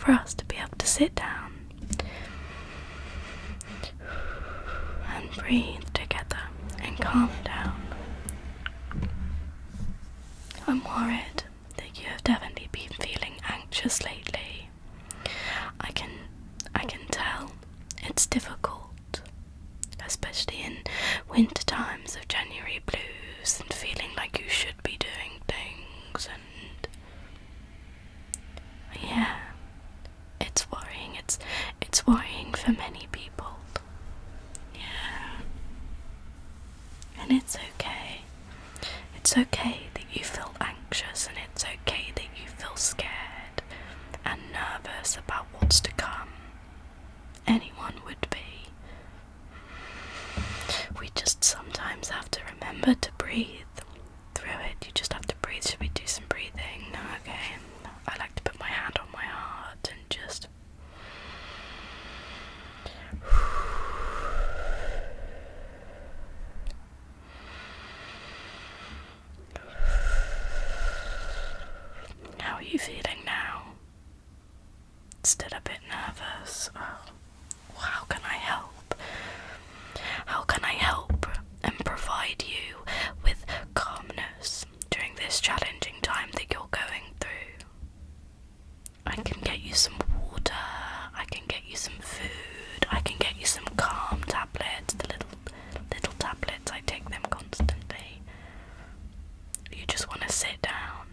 for us to be able to sit down and breathe together and calm down. I'm worried that you have definitely been feeling anxious lately. I can tell it's difficult, especially in winter times of January blues and feeling like you should be doing things, and yeah, it's worrying. It's worrying for many people. Yeah. And it's okay. It's okay that you feel anxious, and it's okay that you feel scared and nervous about what's to come. Anyone would be. We just sometimes have to remember to breathe through it. You just have to breathe. Should we do some breathing? Okay. I like to put my hand on my heart and just How are you feeling now? Still a bit nervous? Oh, how can I help? How can I help and provide you with calmness during this challenging time that you're going through? I can get you some water, I can get you some food, I can get you some calm tablets, the little tablets, I take them constantly. You just want to sit down.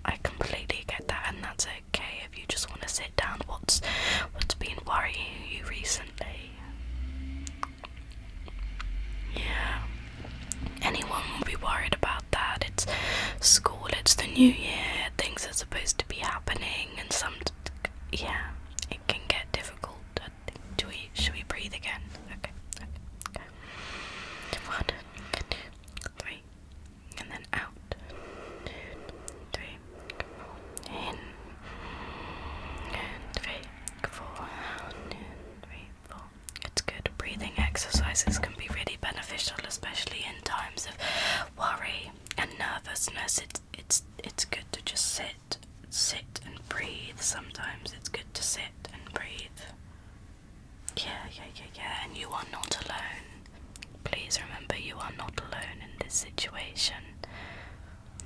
I completely get that, and that's okay if you just want to sit down. What's been worrying you recently? Yeah. Anyone will be worried about that. It's school, it's the new year, things are supposed to be happening, and yeah, it can get difficult. Should we breathe again? Okay. 1, 2, 3, and then out. 2, 3, in. 3, 4, 2, 3, 4. It's good. Breathing exercises can be really beneficial, especially in times of worry and nervousness. It's good to just sit and breathe. Sometimes it's good to sit and breathe. Yeah, and you are not alone. Please remember, you are not alone in this situation.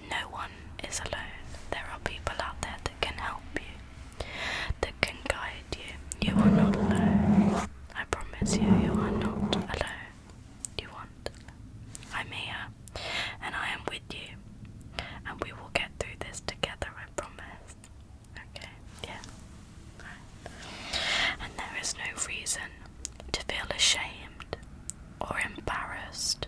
No one is alone. There are people out there that can help you, that can guide you. You are not alone. I promise you, you are not alone. You aren't alone. I'm here, and I am with you, and we will get through this together, I promise. Okay, yeah. Right. And there is no reason to feel ashamed or embarrassed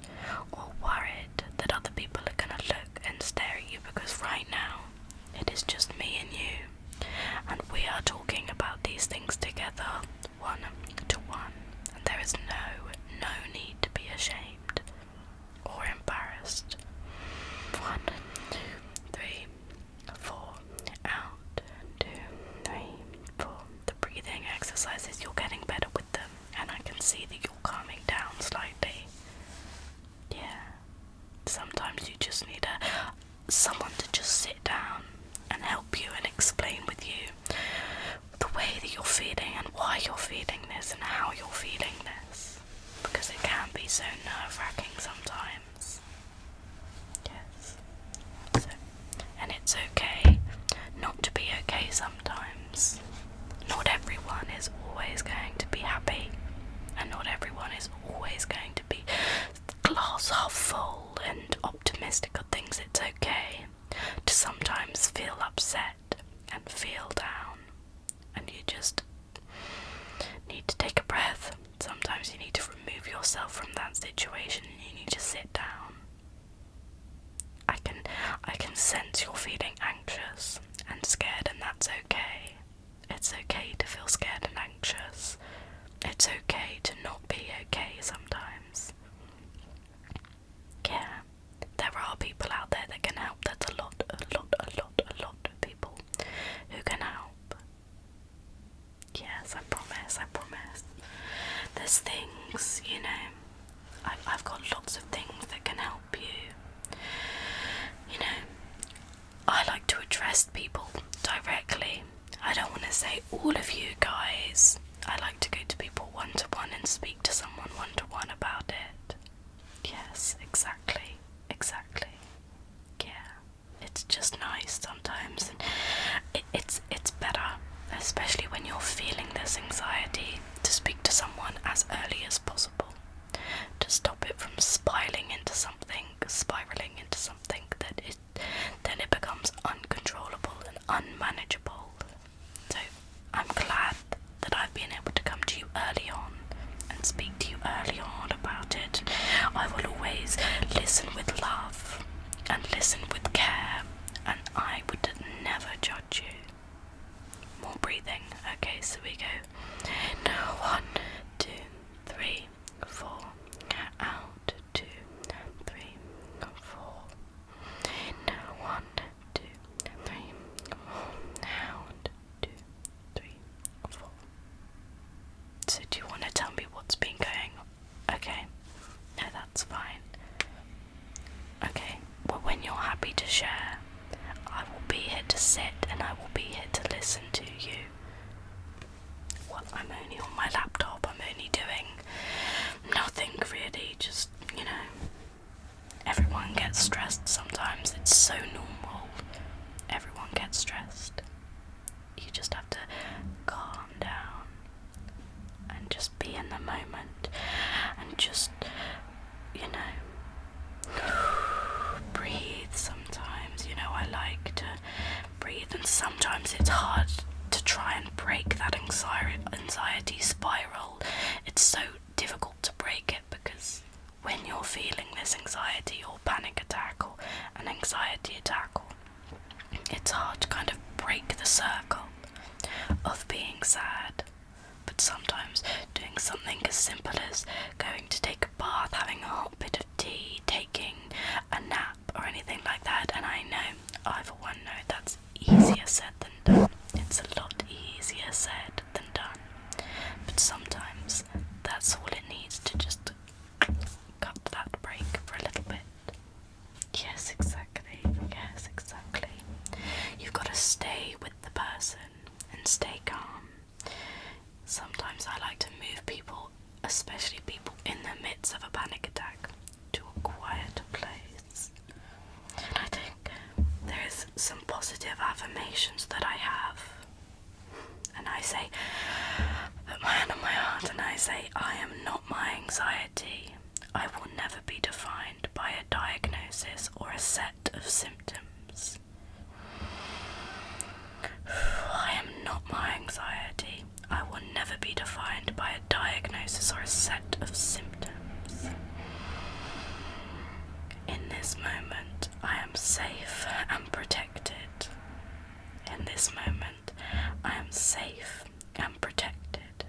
or worried that other people are going to look and stare at you, because right now it is just me and you, and we are talking about these things together, one to one, and there is no need to be ashamed or embarrassed. 1, 2, 3, 4, out, 2, 3, 4. The breathing exercises, you're getting better with them, and I can see that you're calming down slightly. Yeah, sometimes you just need someone to just sit down and help you and explain with you the way that you're feeling and why you're feeling this and how you're feeling this, because it can be so nerve-wracking sometimes. Yes. So, and it's okay not to be okay sometimes. Not everyone is always going to be happy, and not everyone is always going to be glass half full and optimistic of things. It's okay to sometimes feel upset and feel down, and you just need to take a breath. Sometimes you need to remove yourself from that situation, and you need to sit down. I can sense you're feeling anxious and scared, and that's okay. It's okay to feel scared and anxious. It's okay to not be okay sometimes. Yeah, there are people out there that can help. There's a lot of people who can help. Yes, I promise. There's things, I've got lots of things that can help you. I like to address people directly. I don't want to to say, all of you guys, I like to go to people one-to-one and speak to someone one-to-one about it. Yes, exactly. Yeah, it's just nice sometimes, and it's better, especially when you're feeling this anxiety, to speak to someone as early as possible, to stop it from spiraling into something that then it becomes uncontrollable and unmanageable. So I'm glad that I've been able to come to you early on and speak to you early on about it. I will always listen with love and listen with care, and I would never judge you. More breathing. Okay, so we go. Now 1, 2, 3, 4. Out 2, 3, 4. Now 1, 2, 3, 4. Out 2, 3, 4. So do you want to tell me what's been going on? Okay. No, that's fine. Okay. Well, when you're happy to share, I will be here to sit and I will be here to listen to you. Well, I'm only on my laptop. I'm only doing nothing really. Just, everyone gets stressed sometimes. It's so normal. Everyone gets stressed. You just have to calm down and just be in the moment and just, breathe sometimes. I like to breathe, and sometimes it's hard to try and break that anxiety spiral. It's so difficult to break it because when you're feeling this anxiety or panic attack or an anxiety attack, it's hard to kind of break the circle of being sad. But sometimes doing something as simple as going to take a bath, having a hot bit of tea, taking a nap or anything like that, and I know, I for one know, that's easier said than done. It's a lot easier said than done. But sometimes that's all it needs to just cut that break for a little bit. Yes, exactly. You've got to stay with the person and stay calm. Sometimes I like to move people, especially people in the midst of a panic attack, to a quieter place. And I think there's some positive affirmations that I have. And I say, put my hand on my heart and I say, I am not my anxiety. I will never be defined by a diagnosis or a set of symptoms. I am not my anxiety. I will never be defined by a diagnosis or a set of symptoms. In this moment, I am safe and protected. In this moment, I am safe and protected.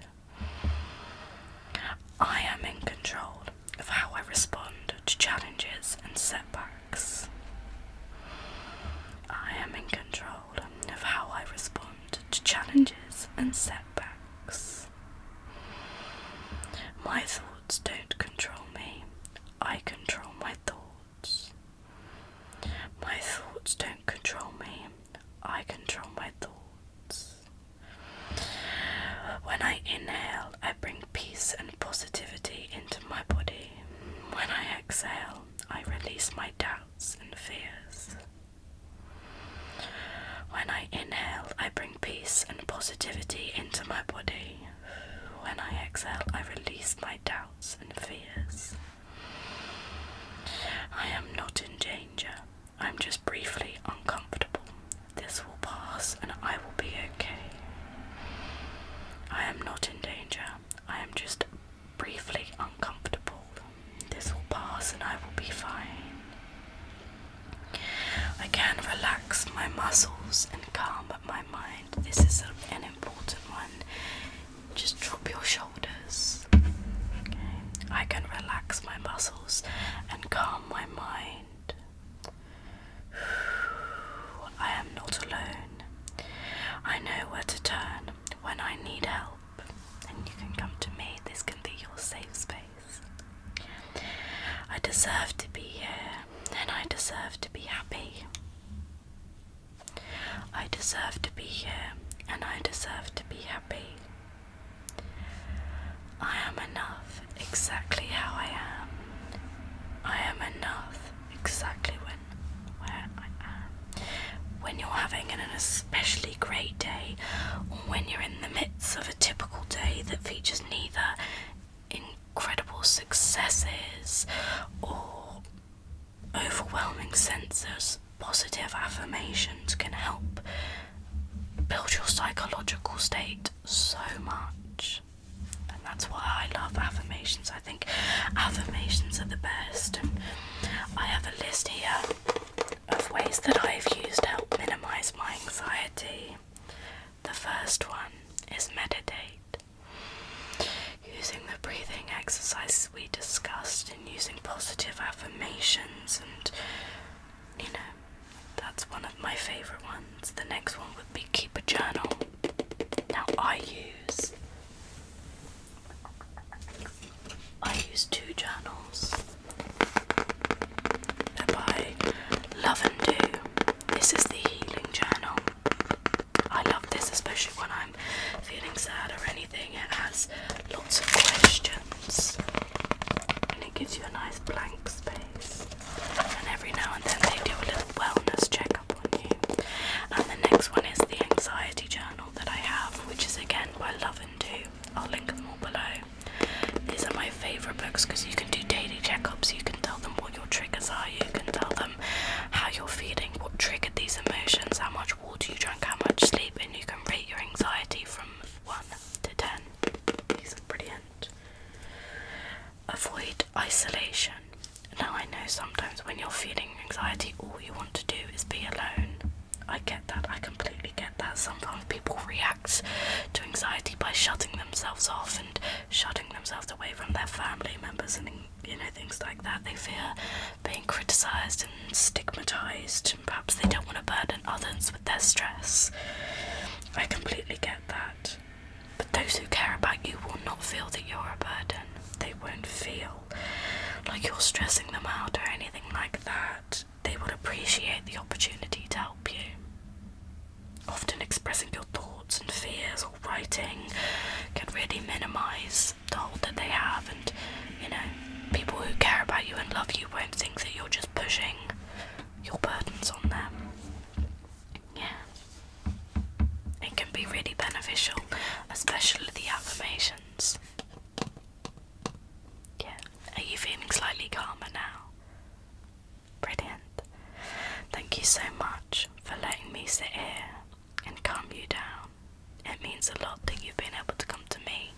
I am in control of how I respond to challenges and setbacks. I am in control of how I respond to challenges and setbacks. My thoughts don't control me. I control my thoughts. My thoughts don't control me. I control my thoughts. When I inhale, I bring peace and positivity into my body. When I exhale, I release my doubts and fears. When I inhale, I bring peace and positivity into my body. When I exhale, I release my doubts and fears. I am not in danger. I'm just briefly uncomfortable. This will pass and I will be okay. I am not in danger. I am just briefly uncomfortable. This will pass and I will be fine. I can relax my muscles and calm my mind. This is an important one. Just drop your shoulders. Okay. I can relax my muscles and calm my mind. I am not alone. I know where to turn when I need help, and you can come to me. This can be your safe space. I deserve to be here, and I deserve to be happy. I deserve to be here, and I deserve to be happy. I am enough exactly how I am. I am enough exactly where I am. When you're having an especially great day, or when you're in the midst of a typical day that features neither incredible successes or overwhelming senses, positive affirmations can help build your psychological state so much. And that's why I love affirmations. I think affirmations are the best. And I have a list here of ways that I've used to help minimize my anxiety. The first one is meditate. Using the breathing exercises we discussed and using positive affirmations, and that's one of my favourite ones. The next one would be keep a journal. Now I use two journals. They're by Love and Do. This is the healing journal. I love this, especially when I'm feeling sad or anything. It has lots of questions and it gives you a nice blank space. And every now and then they do a little wellness checkup on you. And the next one is the anxiety journal that I have, which is again by Love and Do. I'll link them all below. These are my favourite books because you can do daily checkups. You can tell them what your triggers are. You can tell them how you're feeling, what triggered these emotions, how much water you drank, how much sleep, and you can rate your anxiety from 1 to 10. These are brilliant. Avoid isolation. Now I know sometimes when you're feeling anxiety, all you want to do is be alone. I get that, I completely get that. Sometimes people react to anxiety by shutting themselves off and shutting themselves away from their family members and things like that. They fear being criticised and stigmatised, and perhaps they don't want to burden others with their stress. I completely get that. But those who care about you will not feel that you're a burden. They won't feel like you're stressing them out or anything like that. They will appreciate the opportunity to help you. Often expressing your thoughts and fears or writing can really minimise the hold that they have, and people who care about you and love you won't think that you're just pushing your burdens on them. Yeah. It can be really beneficial, especially the affirmations. Yeah. Are you feeling slightly calmer now? Brilliant. Thank you so much for letting me sit here and calm you down. It means a lot that you've been able to come to me